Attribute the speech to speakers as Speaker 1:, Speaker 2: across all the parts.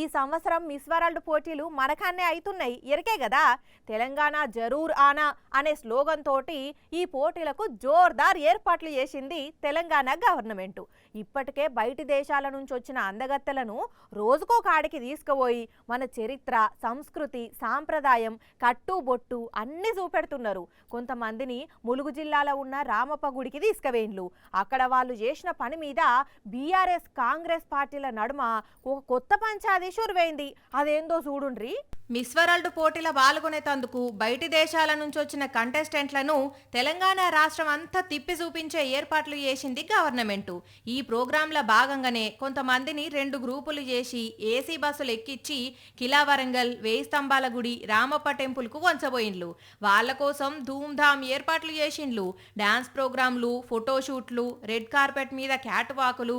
Speaker 1: ఈ సంవత్సరం miss world పోటీలు మనకన్నే అవుతున్నాయి ఎరికే కదా. తెలంగాణ జరూర్ ఆనా అనే స్లోగన్ తోటి ఈ పోటీలకు జోర్దార్ ఏర్పాట్లు చేసింది తెలంగాణ గవర్నమెంట్. ఇప్పటికే బయటి దేశాల నుంచి వచ్చిన అందగత్తెలను రోజుకో కాడికి తీసుకుపోయి మన చరిత్ర, సంస్కృతి, సాంప్రదాయం, కట్టు బొట్టు అన్ని చూపెడుతున్నారు. కొంతమందిని ములుగు జిల్లాలో ఉన్న రామప్ప గుడికి తీసుకువేండ్లు. అక్కడ వాళ్ళు చేసిన పని మీద బీఆర్ఎస్, కాంగ్రెస్ పార్టీల నడుమ ఒక కొత్త పంచాయతీ షురువైంది. అదేందో చూడుండ్రి.
Speaker 2: మిస్ వరల్డ్ పోటీల పాల్గొనేందుకు బయటి దేశాల నుంచి వచ్చిన కంటెస్టెంట్లను తెలంగాణ రాష్ట్రం అంతా తిప్పి చూపించే ఏర్పాట్లు చేసింది గవర్నమెంట్. ఈ ప్రోగ్రాంల భాగంగానే కొంతమందిని 2 గ్రూపులు చేసి ఏసీ బస్సులు ఎక్కించి కిలా వరంగల్, వేయి స్తంభాల గుడి, రామప్ప టెంపుల్కు వంచబోయిండ్లు. వాళ్ళ కోసం ధూమ్ధామ్ ఏర్పాట్లు చేసిండ్లు. డాన్స్ ప్రోగ్రాంలు, ఫోటోషూట్లు, రెడ్ కార్పెట్ మీద క్యాట్ వాకులు,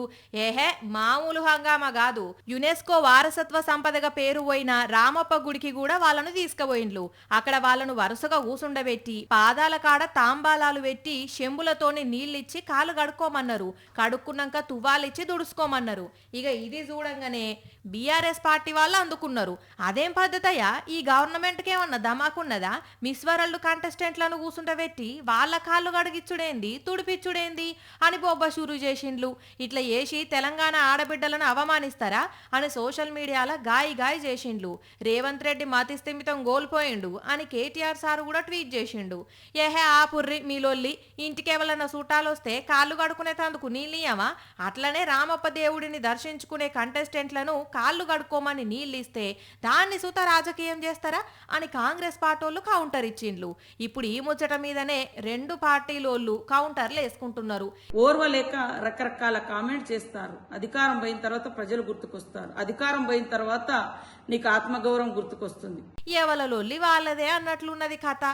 Speaker 2: మామూలు హంగామా కాదు. యునెస్కో వారసత్వ సంపదగా పేరు పోయిన రామప్ప గుడికి కూడా వాళ్ళను తీసుకుపోయిండ్లు. అక్కడ వాళ్ళను వరుసగా కూసుండబెట్టి పాదాల కాడ తాంబాలాలు పెట్టి చెంబులతోని నీళ్ళిచ్చి కాలు కడుక్కోమన్నారు. కడుక్కున్నాక తువ్వాలిచ్చి దుడుచుకోమన్నారు. ఇక ఇది చూడంగానే బీఆర్ఎస్ పార్టీ వాళ్ళు అందుకున్నారు. అదేం పద్ధతయ్యా, ఈ గవర్నమెంట్కి ఏమన్నా దమాకున్నదా? మిస్ వరల్డ్ కంటెస్టెంట్లను కూసుండబెట్టి వాళ్ళ కాళ్ళు కడిగిచ్చుడేంది, తుడిపిచ్చుడేంది అని బొబ్బ షురు చేసిండ్లు. ఇట్లా చేసి తెలంగాణ ఆడబిడ్డలను అవమానిస్తారా అని సోషల్ మీడియాలో గాయి చేసిండ్లు. రేవంత్ రెడ్డి మతిస్థిమితం కోల్పోయిండు అని కేటీఆర్ సార్ కూడా ట్వీట్ చేసిండు. ఆపుర్రి మీలొల్లి, ఇంటికెవలన్నా చుట్టాలు వస్తే కాళ్ళు కడుకునేందుకు నీళ్ళియమా? అట్లనే రామప్ప దేవుడిని దర్శించుకునే కంటెస్టెంట్లను కాళ్ళు కడుక్కోమని నీళ్ళిస్తే దాన్ని సుత రాజకీయం చేస్తారా అని కాంగ్రెస్ పార్టీలు కౌంటర్ ఇచ్చిండ్లు. ఇప్పుడు ఈ ముచ్చట మీదనే 2 పార్టీలోళ్ళు కౌంటర్లు వేసుకుంటున్నారు.
Speaker 3: ఓర్వలేక రకరకాల కామెంట్ చేస్తారు. అధికారం పోయిన తర్వాత ప్రజలు గుర్తుకొస్తారు, అధికారం పోయిన తర్వాత నీకు ఆత్మగౌరవం గుర్తుకొస్తుంది.
Speaker 2: ఎవల లొల్లి వాళ్ళదే అన్నట్లున్నది కథ.